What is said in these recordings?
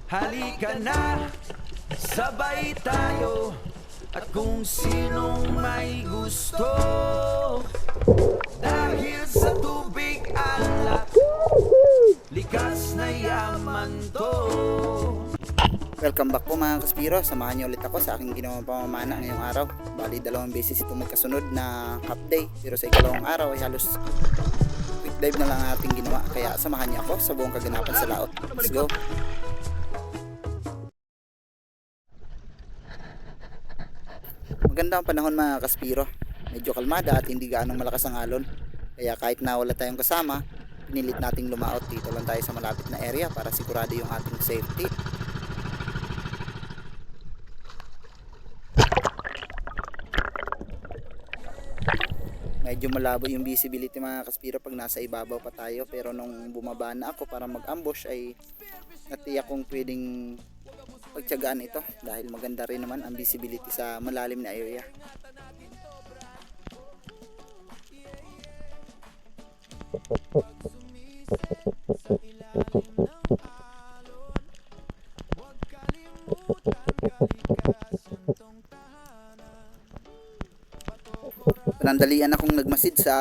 Halika na, sabay tayo. At kung sinong may gusto, dahil sa tubig alak, likas na yaman to. Welcome back po mga Kaspiro. Samahan niyo ulit ako sa aking ginawang pamamana ngayong araw. Bali 2 beses itong magkasunod na half day, pero sa ikalawang araw ay halos quick dive na lang ating ginawa. Kaya samahan niyo ako sa buong kaganapan sa laot. Let's go! Maganda ang panahon mga Kaspiro. Medyo kalmada at hindi gaanong malakas ang alon. Kaya kahit na wala tayong kasama, pinilit nating lumaot. Dito lang tayo sa malapit na area para sigurado yung ating safety. Medyo malabo yung visibility mga Kaspiro pag nasa ibabaw pa tayo, pero nung bumaba na ako para mag-ambush ay natiyak kong pwedeng pagtiyagaan ito dahil maganda rin naman ang visibility sa malalim na area. Panandalian akong nagmasid sa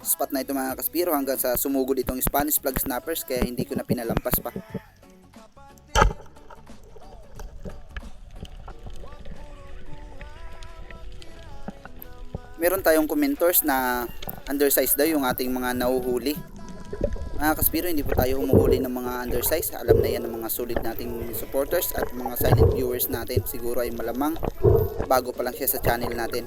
spot na ito mga Kaspiro hanggang sa sumugod itong Spanish flag snappers, kaya hindi ko na pinalampas pa. Meron tayong commentors na undersize daw yung ating mga nahuhuli. Mga Kaspiro, hindi po tayo humuhuli ng mga undersize. Alam na yan ng mga solid nating supporters at mga silent viewers natin. Siguro ay malamang bago pa lang siya sa channel natin.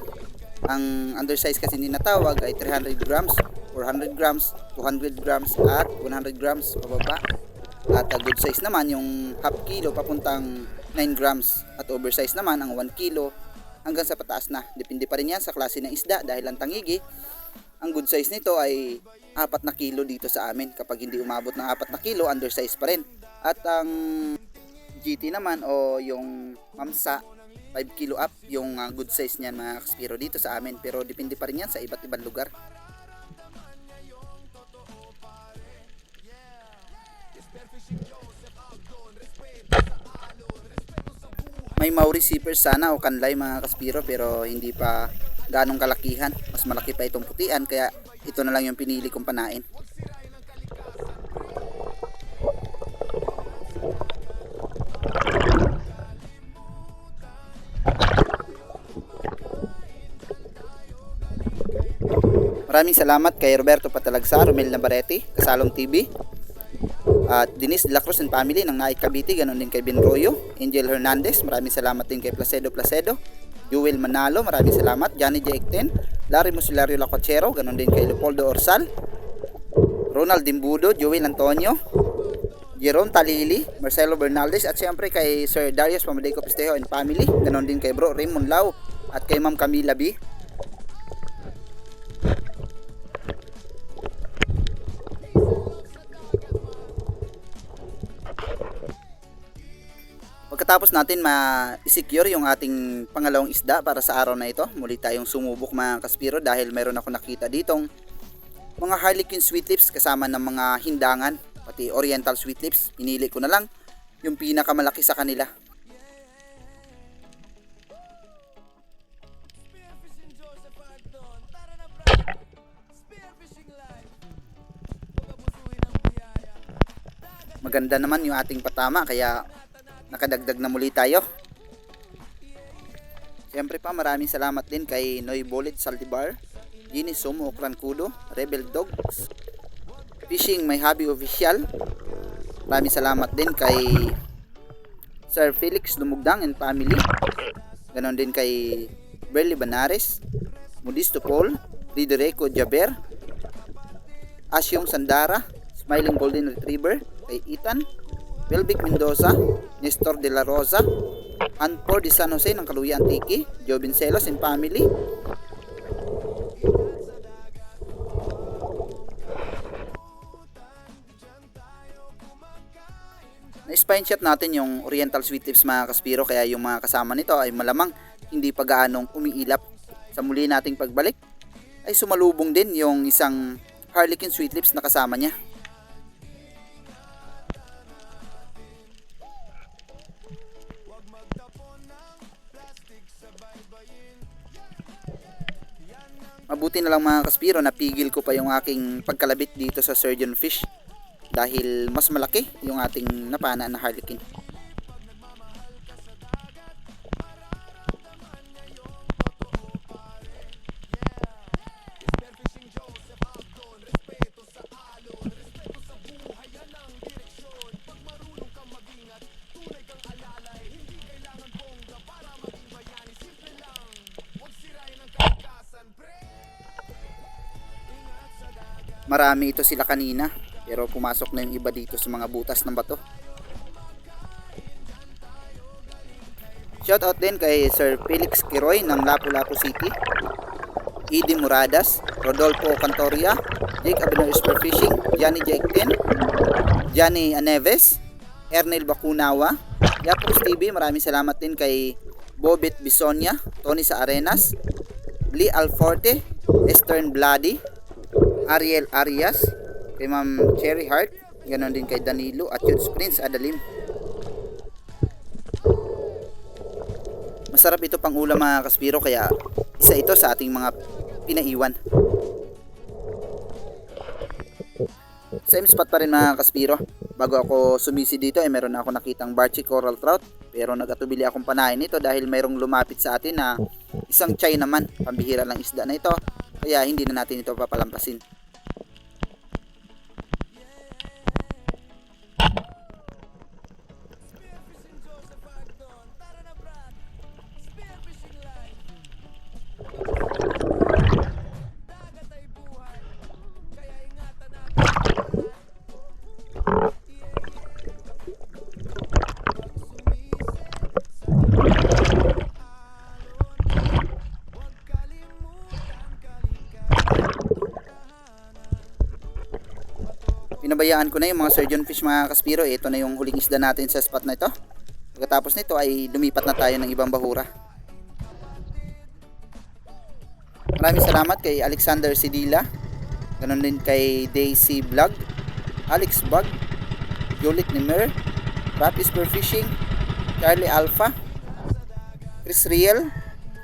Ang undersize kasi ninatawag ay 300 grams, 400 grams, 200 grams at 100 grams pababa. At good size naman yung half kilo papuntang 9 grams at oversize naman ang 1 kilo hanggang sa pataas na. Depende pa rin yan sa klase ng isda dahil ang tangigi, ang good size nito ay 4 na kilo dito sa amin. Kapag hindi umabot ng 4 na kilo, undersize pa rin. At ang GT naman o yung mamsa, 5 kilo up yung good size niyan mga Kaspiro dito sa amin. Pero depende pa rin yan sa iba't ibang lugar. May Maori Seepers sana o kanlay mga Kaspiro, pero hindi pa ganong kalakihan. Mas malaki pa itong putian, kaya ito na lang yung pinili kong panain. Maraming salamat kay Roberto Patalagsa, Romel Navarrete, Kasalong TV, at Denise De La Cruz and family ng Naik Cavite, ganoon din kay Ben Royo, Angel Hernandez, maraming salamat din kay Placedo, Jewel Manalo, maraming salamat, Johnny J. Ekten, Larry Musilario Lacuachero, ganoon din kay Leopoldo Orsal, Ronald Dimbudo, Joel Antonio, Jerome Talili, Marcelo Bernaldez, at siyempre kay Sir Darius Pamadeco Pistejo and family, ganoon din kay Bro Raymond Lau at kay Ma'am Camila B. Pagkatapos natin ma-secure yung ating pangalawang isda para sa araw na ito, muli tayong sumubok mga Kaspiro dahil meron ako nakita ditong mga Harlequin sweet lips kasama ng mga hindangan, pati oriental sweet lips. Pinili ko na lang yung pinakamalaki sa kanila. Maganda naman yung ating patama, kaya nakadagdag na muli tayo. Siyempre pa maraming salamat din kay Noy Bolit Saldibar, Gini Sumo Okrankudo, Rebel Dogs, Fishing My Hobby Official. Maraming salamat din kay Sir Felix Lumugdang and family. Ganon din kay Berly Banares, Modisto Paul, Riderico Jaber, Asyong Sandara, Smiling Golden Retriever, kay Ethan Welvic Mendoza, Nestor De La Rosa, Anpor de San Jose ng Kaluya Antique, Joe Vincelos and family. Na-spine shot natin yung Oriental Sweet Lips mga Kaspiro, kaya yung mga kasama nito ay malamang hindi pa gaanong umiilap. Sa muli nating pagbalik ay sumalubong din yung isang Harlequin Sweet Lips na kasama niya. Mabuti na lang mga kaspiro, napigil ko pa yung aking pagkalabit dito sa surgeon fish dahil mas malaki yung ating napana na harlequin. Marami ito sila kanina, pero pumasok na yung iba dito sa mga butas ng bato. Shoutout din kay Sir Felix Kiroy ng Lapu-Lapu City, Edie Muradas, Rodolfo Cantoria, Jake Abner Spearfishing, Johnny Jake 10, Johnny Aneves, Ernel Bacunawa, Yapos TV. Maraming salamat din kay Bobet Bisonia, Tony Sa Arenas, Lee Alforte, Estern Bloody, Ariel Arias, kay Ma'am Cherry Heart, ganon din kay Danilo at Judes Prince Adalim. Masarap ito pang ulam mga kaspiro, kaya isa ito sa ating mga pinaiwan. Same spot pa rin mga kaspiro. Bago ako sumisi dito ay meron na ako nakitang Barchi Coral Trout, pero nagatubili akong panahin ito dahil mayroong lumapit sa atin na isang chay naman. Pambihira lang isda na ito, kaya hindi na natin ito papalampasin. Pinabayaan ko na yung mga surgeon fish mga kaspiro. Ito na yung huling isda natin sa spot na ito. Pagkatapos nito ay lumipat na tayo ng ibang bahura. Maraming salamat kay Alexander Sidila, ganon din kay Daisy Vlog, Alex Bug, Juliet Nimer, Rapis Per Fishing, Charlie Alpha, Chris Riel,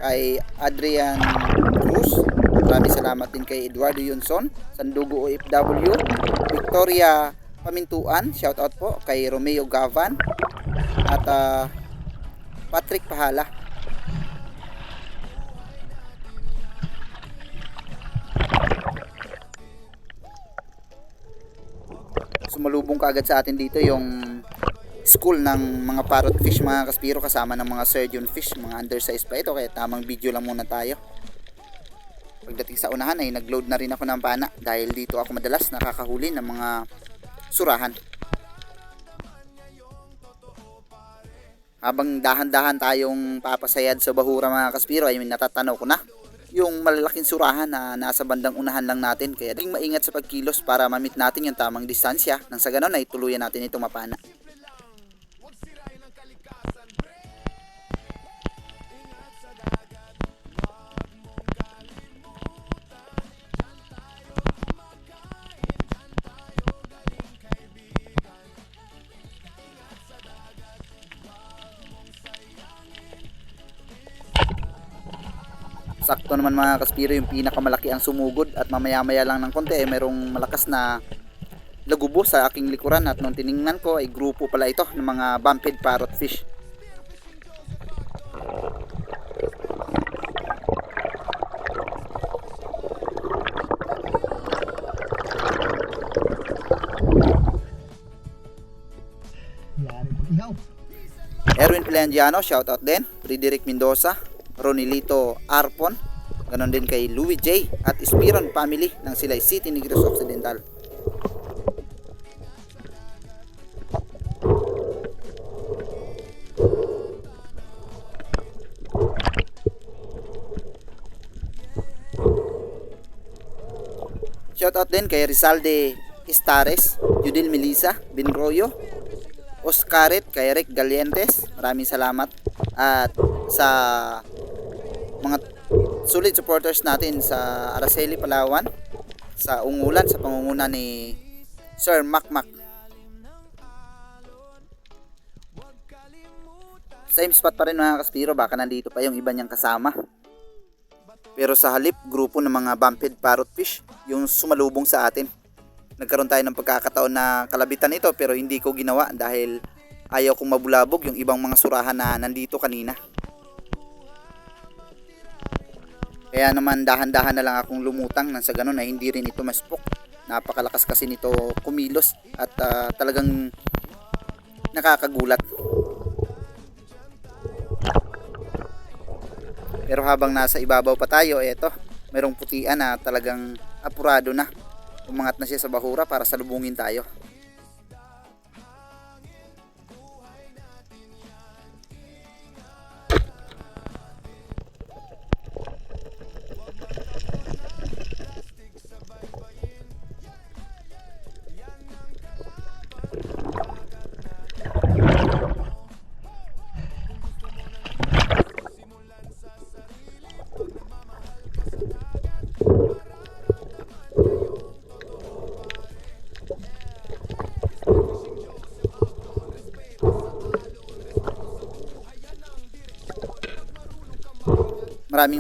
kay Adrian Cruz. Maraming salamat din kay Eduardo Yunson, Sandugo OFW, Victoria Pamintuan, shoutout po kay Romeo Gavan at Patrick Pahala. Sumalubong kaagad sa atin dito yung school ng mga parrot fish mga kaspiro, kasama ng mga surgeon fish, mga undersize pa ito, kaya tamang video lang muna tayo. Pagdating sa unahan ay nagload na rin ako ng pana dahil dito ako madalas nakakahuli ng mga surahan. Habang dahan-dahan tayong papasayad sa bahura mga kaspiro ay natatanaw ko na yung malalaking surahan na nasa bandang unahan lang natin, kaya naging maingat sa pagkilos para ma-meet natin yung tamang distansya nang sa ganon ay tuluyan natin itong mapana. Sakto naman mga kaspiro, yung pinakamalaki ang sumugod at mamaya-maya lang ng konti ay mayroong malakas na lagubo sa aking likuran, at nung tiningnan ko ay grupo pala ito ng mga bumphead parrot fish. Erwin Pelangiano, shoutout din. Frederick Mendoza, Ronilito Arpon, ganon din kay Louis J at Espiron family ng Silay City, Negros Occidental. Shoutout din kay Rizalde Istares, Judil Melissa Binroyo, Oscaret, kay Rick Galientes. Maraming salamat at sa mga solid supporters natin sa Araceli, Palawan, sa Ungulan, sa pangunguna ni Sir Macmac. Same spot pa rin mga kaspiro, baka nandito pa yung iba niyang kasama, Pero sa halip, grupo ng mga bumphead parrotfish yung sumalubong sa atin. Nagkaroon tayo ng pagkakataon na kalabitan ito pero hindi ko ginawa dahil ayaw kong mabulabog yung ibang mga surahan na nandito kanina. Kaya naman dahan-dahan na lang akong lumutang nang sa ganun na hindi rin ito maspook. Napakalakas kasi nito kumilos at talagang nakakagulat. Pero habang nasa ibabaw pa tayo, eto, merong putian na talagang apurado na. Umangat na siya sa bahura para salubungin tayo.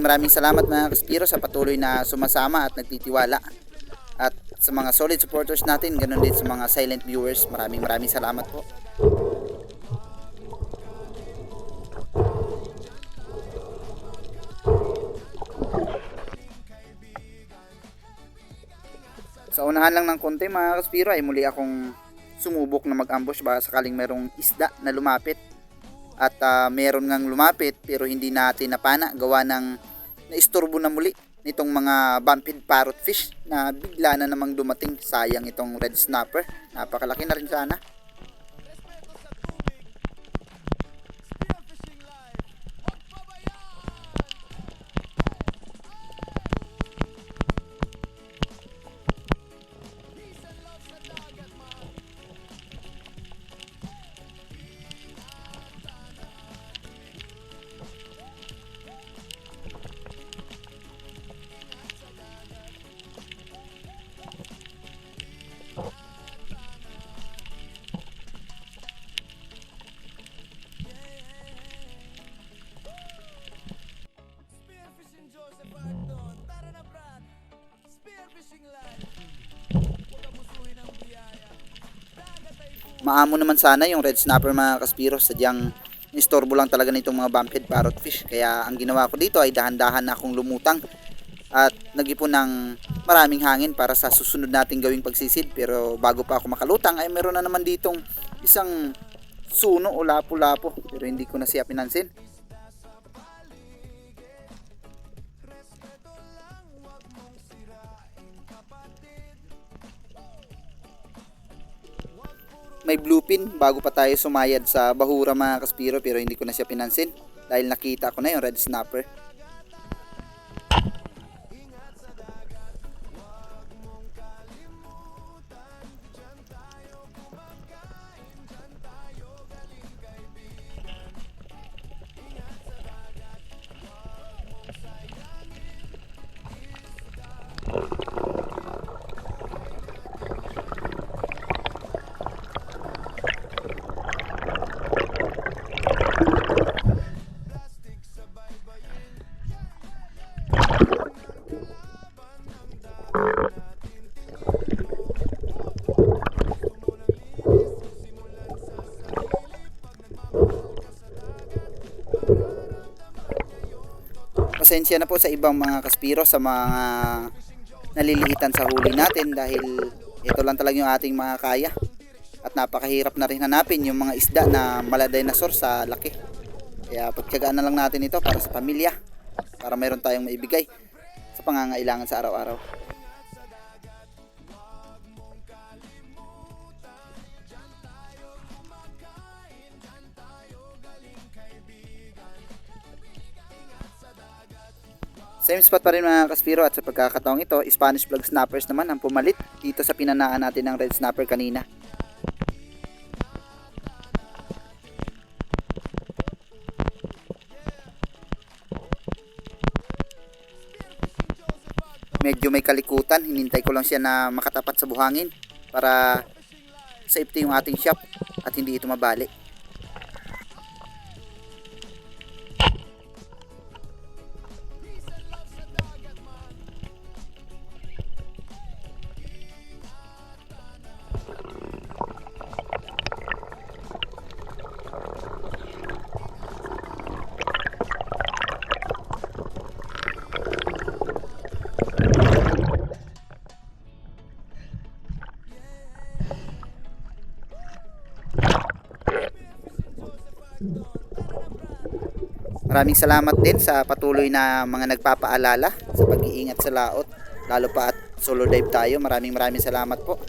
Maraming salamat mga Kaspiro sa patuloy na sumasama at nagtitiwala. At sa mga solid supporters natin, ganun din sa mga silent viewers, maraming salamat po. Sa unahan lang ng konti mga Kaspiro ay muli akong sumubok na mag-ambush baka sakaling merong isda na lumapit. At meron ngang lumapit pero hindi natin napana gawa ng naisturbo na muli nitong mga bumphead parrotfish na bigla na namang dumating. Sayang itong red snapper, napakalaki na rin sana. Maamo naman sana yung red snapper mga Kaspiro, sadyang istorbo lang talaga nitong mga bumphead parrotfish. Kaya ang ginawa ko dito ay dahan-dahan na akong lumutang at nag-ipon ng maraming hangin para sa susunod nating gawing pagsisid. Pero bago pa ako makalutang ay meron na naman ditong isang suno o lapu-lapu pero hindi ko na siya pinansin. May bluefin bago pa tayo sumayad sa bahura mga Kaspiro pero hindi ko na siya pinansin dahil nakita ko na yung red snapper. Pasensya na po sa ibang mga Kaspiro sa mga naliliitan sa huli natin dahil ito lang talaga yung ating mga kaya at napakahirap na rin hanapin yung mga isda na mala dinosaur sa laki. Kaya pagtiyagaan na lang natin ito para sa pamilya, para mayroon tayong maibigay sa pangangailangan sa araw-araw. Same spot pa rin mga Kaspiro at sa pagkakataong ito, Spanish Vlog Snappers naman ang pumalit dito sa pinanaan natin ng red snapper kanina. Medyo may kalikutan, hinintay ko lang siya na makatapat sa buhangin para safety yung ating shop at hindi ito mabali. Maraming salamat din sa patuloy na mga nagpapaalala sa pag-iingat sa laot, lalo pa at solo dive tayo. Maraming salamat po.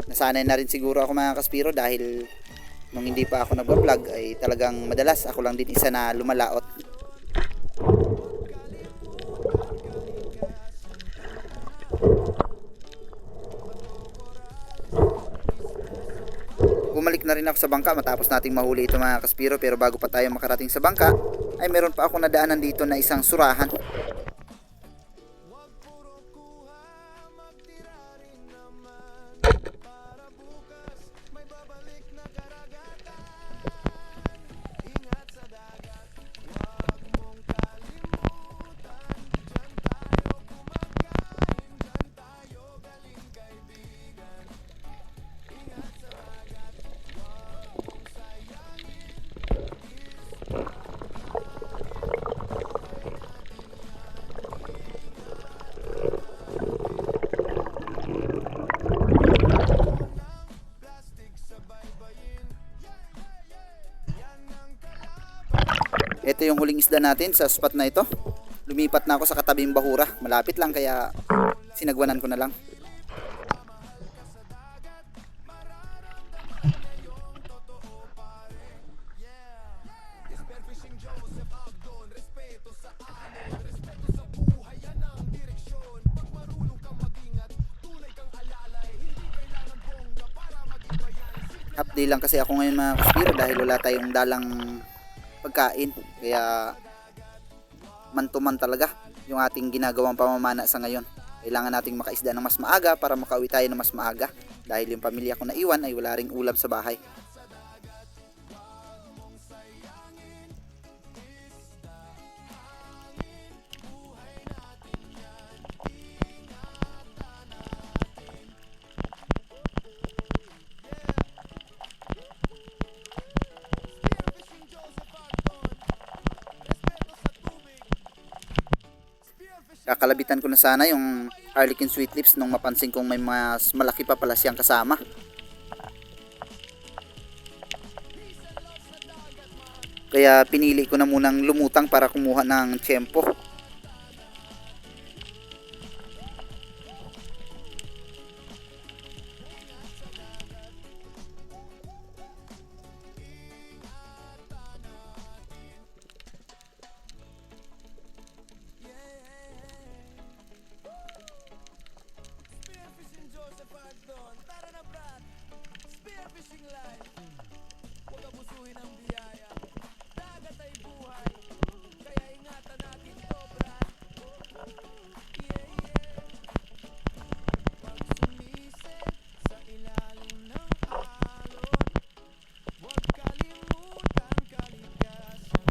Nasanay na rin siguro ako mga kaspiro dahil nung hindi pa ako nagba-vlog ay talagang madalas ako lang din isa na lumalaot. Bumalik na rin ako sa bangka matapos nating mahuli ito mga kaspiro, pero bago pa tayo makarating sa bangka ay meron pa ako nadaanan dito na isang surahan. Ito yung huling isda natin sa spot na ito. Lumipat na ako sa katabing bahura. Malapit lang kaya sinagwanan ko na lang. Half day lang kasi ako ngayon mga kaspiro dahil wala tayong dalang pagkain, kaya man to man talaga yung ating ginagawang pamamana sa ngayon. Kailangan nating makaisda ng mas maaga para makauwi tayo ng mas maaga dahil yung pamilya ko na iwan ay wala ring ulam sa bahay. Kakalabitan ko na sana yung Harlequin Sweet Lips nung mapansin kong may mas malaki pa pala siyang kasama. Kaya pinili ko na munang lumutang para kumuha ng tiyempo.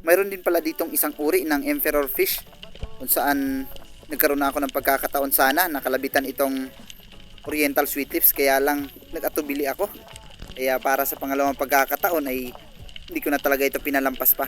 Mayroon din pala ditong isang uri ng emperor fish kung saan nagkaroon na ako ng pagkakataon sana nakalabitan itong oriental sweet lips, kaya lang nag-atubili ako. Kaya para sa pangalawang pagkakataon ay hindi ko na talaga ito pinalampas pa.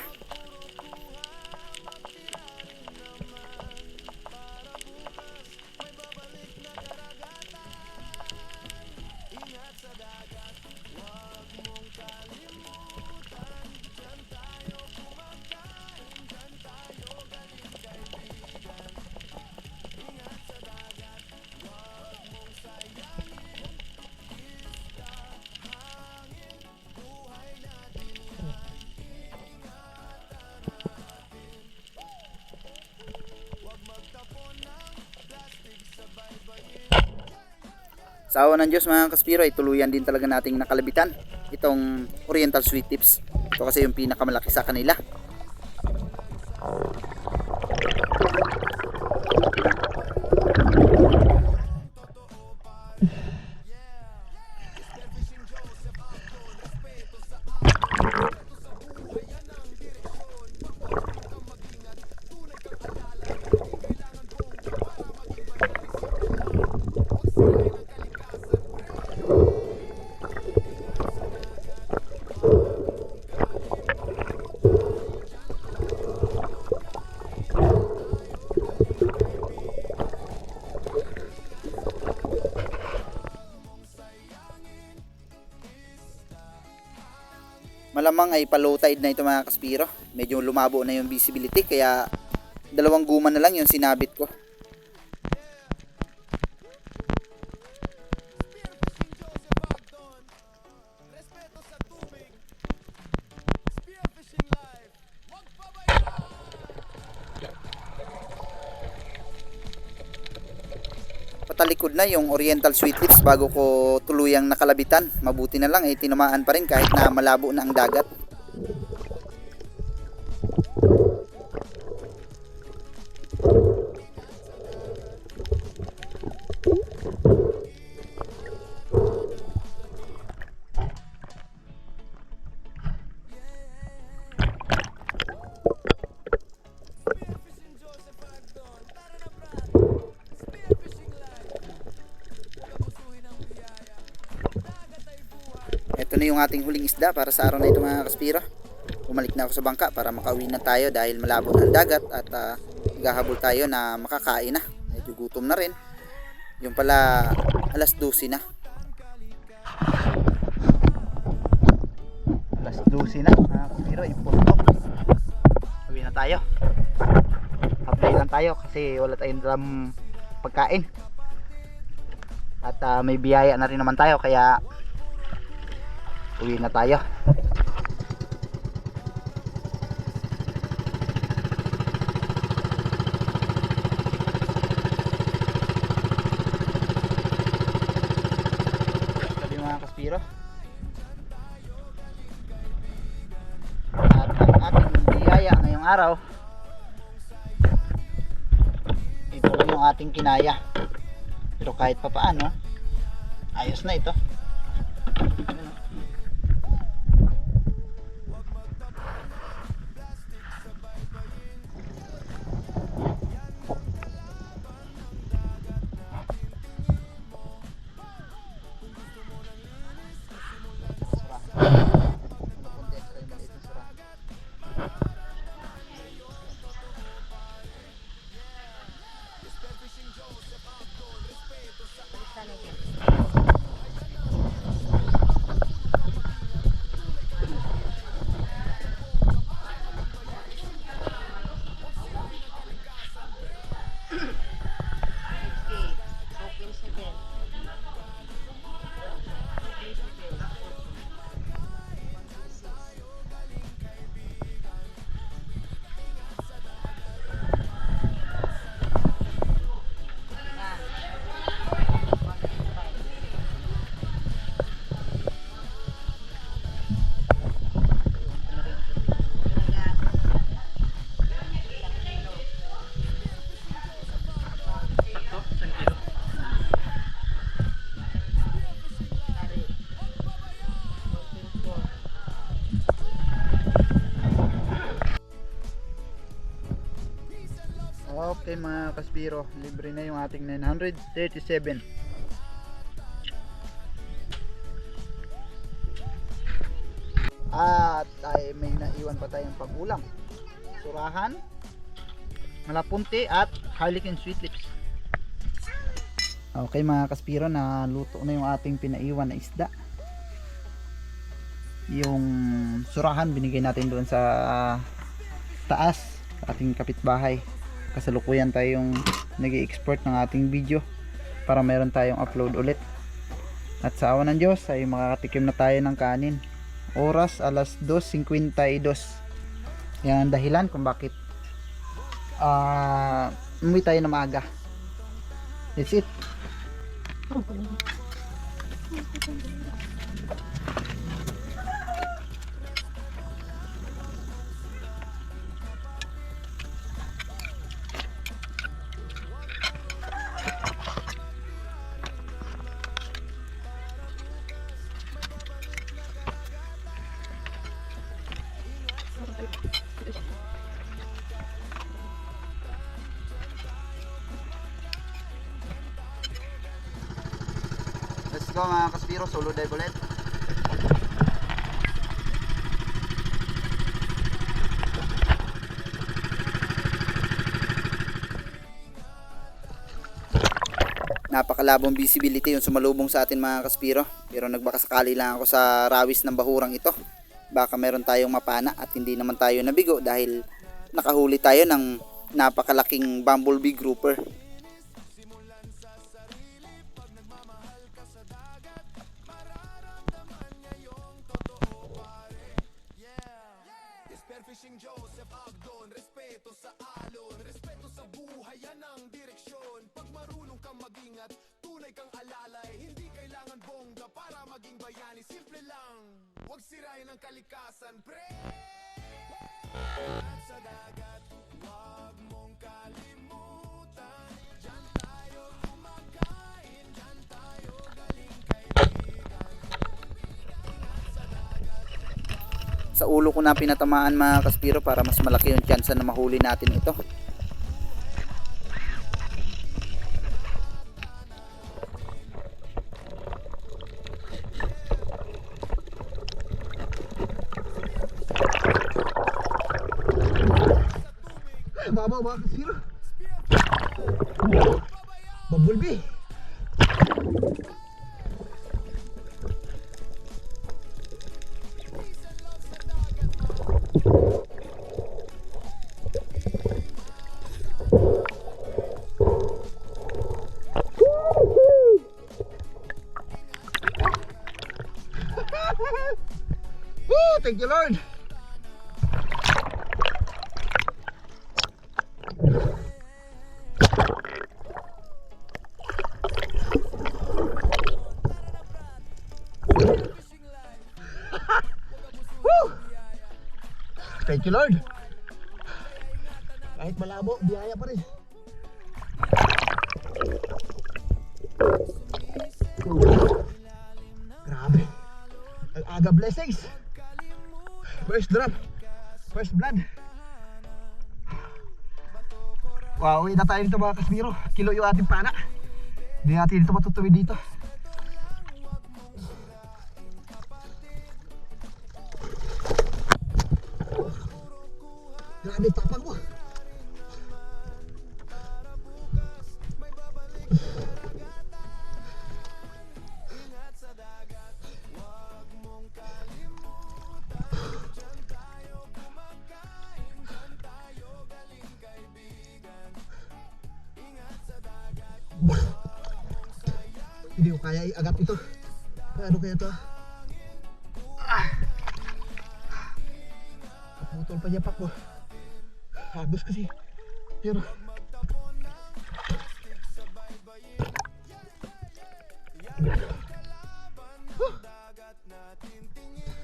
Sa awa ng Diyos mga kaspiro ay tuluyan din talaga nating nakalabitan itong oriental sweet tips. Ito kasi yung pinakamalaki sa kanila. Malamang ay pa low tide na ito mga kaspiro. Medyo lumabo na yung visibility kaya dalawang guma na lang yung sinabit ko. Patalikod na yung Oriental Sweetlips bago ko tuluyang nakalabitan. Mabuti na lang ay tinamaan pa rin kahit na malabo na ang dagat. Ito na yung ating huling isda para sa araw na ito mga kaspiro. Bumalik na ako sa bangka para makauwi na tayo dahil malabo na ang dagat at naghahabol tayo na makakain na. Medyo gutom na rin. Yung pala alas 12 na. Alas 12 na mga kaspiro, ipuntok. Uwi na tayo. Apply lang tayo kasi wala tayong dalang pagkain. At may biyaya na rin naman tayo kaya uwi na tayo. Sabi mga kaspiro. At ang ating biyaya ngayong araw, ito lang yung ating kinaya. Pero kahit pa paano, ayos na ito. Okay mga kaspiro, libre na yung ating 937. At ay may naiwan pa tayong pagulam. Surahan, malapunti at harlequin sweetlips. Okay mga kaspiro, na luto na yung ating pinaiwan na isda. Yung surahan binigay natin doon sa taas sa ating kapitbahay. Kasalukuyan tayong nag-i-export ng ating video para meron tayong upload ulit. At sa awa ng Diyos ay makakatikim na tayo ng kanin. Oras alas 2:52. Yan ang dahilan kung bakit umuwi tayo na maaga. That's it. Let's go mga kaspiro, solo dive ulit. Napakalabong visibility yung sumalubong sa atin mga kaspiro, pero nagbakasakali lang ako sa rawis ng bahurang ito. baka meron tayong mapana at hindi naman tayo nabigo dahil nakahuli tayo ng napakalaking bumblebee grouper. Spearfishing Joseph Agdon, respeto sa alon, respeto sa buhay, yan ang direksyon. Pag marunong kang mag-ingat, tunay kang alalay, hindi kailangan bongga para maging bayani. Simple lang, huwag sirain ang kalikasan, pre. At sa dagat, huwag mong kalimutan, dyan tayo kumakain, dyan tayo galing kaibigan. Sa ulo ko na pinatamaan mga kaspiro para mas malaki yung chance na mahuli natin ito. Babaw mga kaspiro. Bumblebee. Woo! Thank you, Lord. Woo! Thank you, Lord. Kahit malabo, biyaya pa rin. Grabe. Ang aga blessings. First drop. First blood. Wow, uwi na tayo dito mga kasbiro. Kilo yung ating pana. Hindi natin dito matutuwid dito. Grabe tapang mo. Hindi ko kaya i-agat ito. Ano kaya ito? Kaputol pa niya pak mo. Hagos kasi. Pero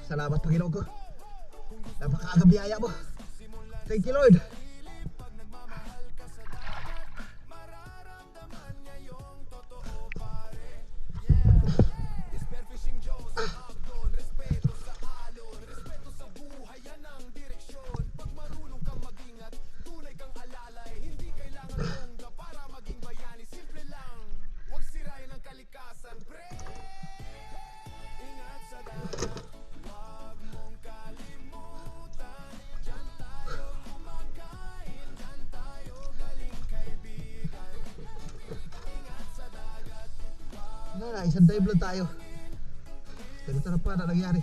salamat Panginoon ko. Napakaaga biyaya mo. Thank you, Lord. Na, isang dive lang tayo. Ganito na pa na nangyari.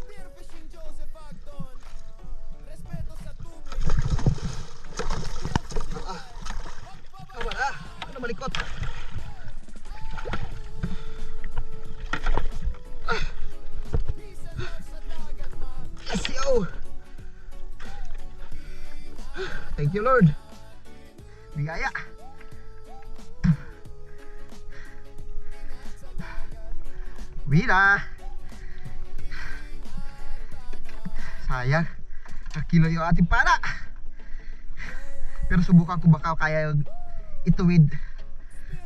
Spearfishing Joseph Agdon, respeto sa tubig. Tama na. Ano malikot? Yes, yo! Thank you, Lord. Biyaya. Wira. Sayang. Nakilo yung ating pana. Pero subukan ko baka kaya ituwid.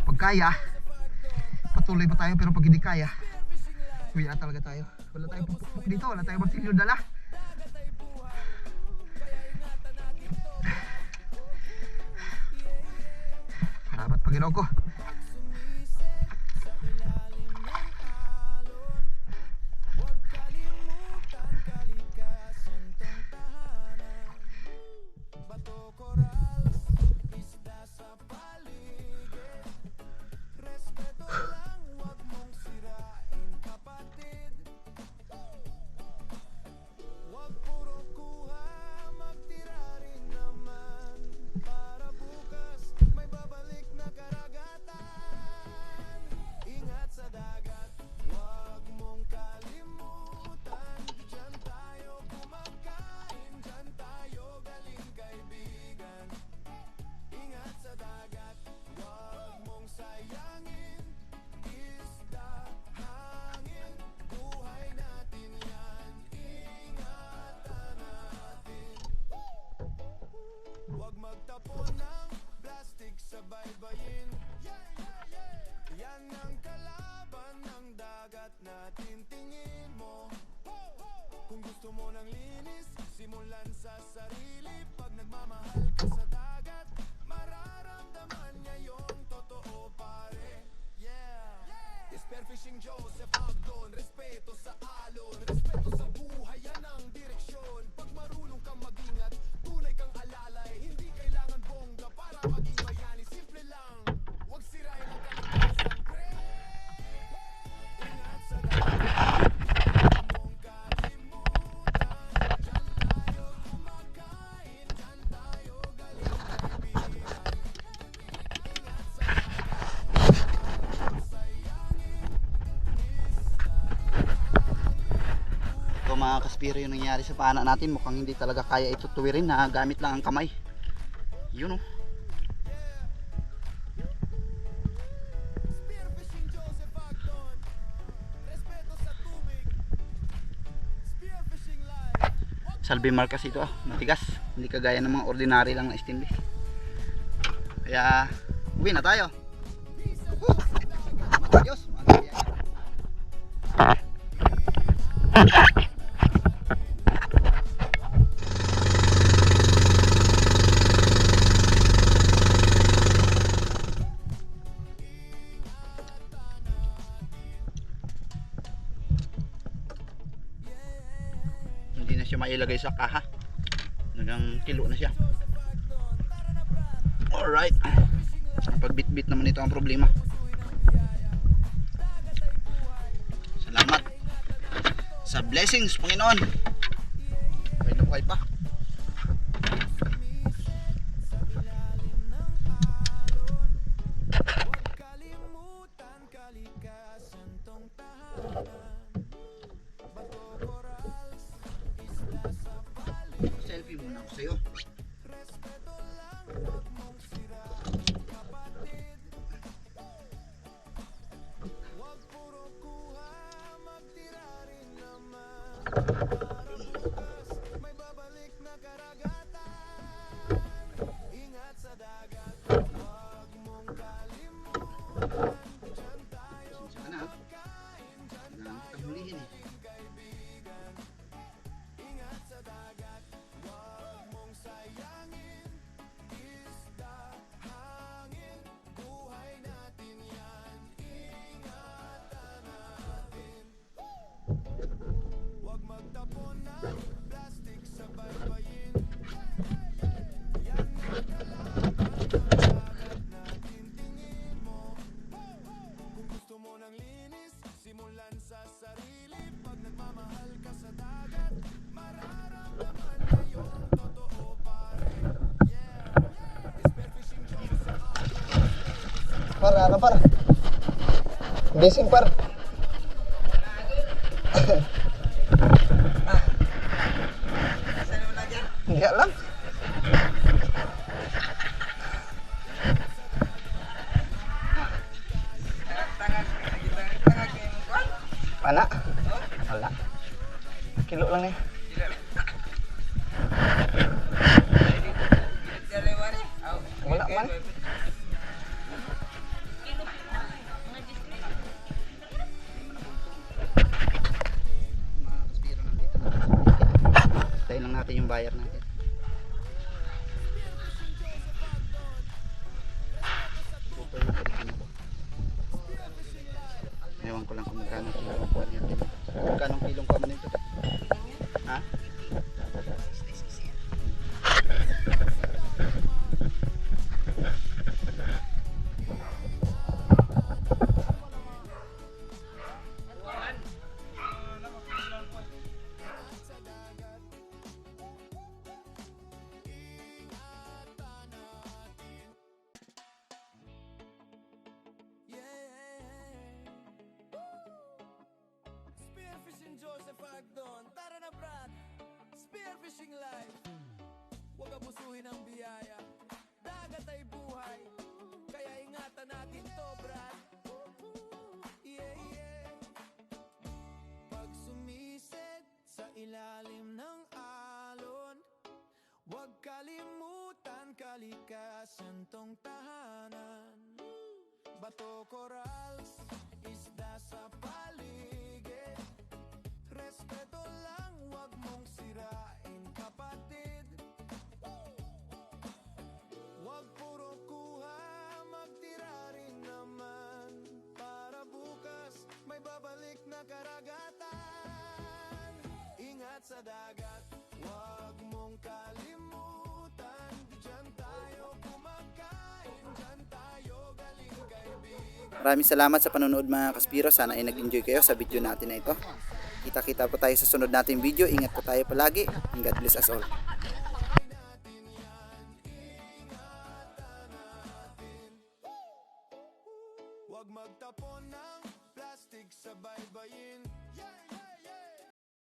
Pag kaya, patuloy pa tayo. Pero pag hindi kaya, kuya talaga tayo. Wala tayong pupuk dito. Wala tayong martilyo dala. Salamat Panginoon ko. baybayin. Yan ang kalaban ng dagat natin, tingin mo. Kung gusto mo ng linis, simulan sa sarili. Pag nagmamahal ka sa dagat, mararamdaman niya yung totoo, pare. Yeah. Spearfishing Joseph Agdon, respeto sa alon, respeto sa buhay, yan ang direksyon. Pag marunong kang mag-ingat, tunay kang alalay. Hindi kailangan bongga para maging bayani, simple lang. Huwag sirain ang kalikasan, pre. Ingat sa dagat, huwag mong kalimutan. Diyan tayo kumakain, diyan tayo galing kaibigan. Ingat sa dagat, sayangin, So mga kaspiro, yung nangyari sa pana natin, mukhang hindi talaga kaya ito tuwirin na gamit lang ang kamay. Yun oh. Spearfishing Joseph Agdon, respeto sa tubig. Spearfishing live. Salve markas ito ah, matigas. Hindi kagaya ng mga ordinary lang na stainless. Kaya uwi na tayo. Adios. Hindi na siya mailagay sa kaha. Nagang kilo na siya. Alright. Ang pagbitbit naman ito ang problema. Salamat sa blessings, Panginoon. Okay na buhay pa. Kalimutan kalikasan tong tahanan. Bato corals, isla sa paligid. Selfie muna ako sa'yo. Respeto lang, huwag mong siraan, kapatid. Huwag puro kuha, magtira rin naman. Para bukas, may babalik na karagatan. Ingat sa dagat, huwag mong kalimutan. Diyan tayo Pasensya ka na ha. kumakain, diyan Kailangan tayo kitang hulihin eh. galing kaibigan. Ingat sa dagat, huwag mong sayangin. Isda, hangin, buhay natin yan. Ingatan natin. Huwag magtapon ng plastic sa baybayin. Yan ang kalaban ng dagat natin, tingin mo. Kung gusto mo ng linis, simulan sa sarili. Pag nagmamahal ka sa dagat, mararamdaman na yung totoo, pare. Yeah. Spearfishing Joseph Agdon. Par, ano par? Gising par. Hindi lang. Pana? Wala. Kilo lang eh. Wala man. Mga kaspiro, nandito na. Tayo lang natin yung buyer natin. Super yung pagkano ko. Ewan ko lang kung magkano kilong kuha niya. Magkano kilong kuha man ito? Ha? Spearfishing Joseph Agdon, tara na brad. Spearfishing live. Huwag abusuhin ang biyaya. Dagat ay buhay, kaya ingatan natin to, brad. Yeah, yeah. Pag sumisid sa ilalim ng alon, huwag kalimutan kalikasan tong tahanan. bato, corals, isda sa paligid. Respeto lang, wag mong sirain, kapatid. Wag puro kuha, magtira rin naman, para bukas may babalik na karagatan. Ingat sa dagat, wag mong kalimutan, diyan tayo kumakain, diyan tayo galing kaibigan. Maraming salamat sa panonood mga Kaspiro. Sana ay nag-enjoy kayo sa video natin na ito. Kita-kita po tayo sa sunod nating video. Ingat po tayo palagi. And God bless us all. Wag magtapon ng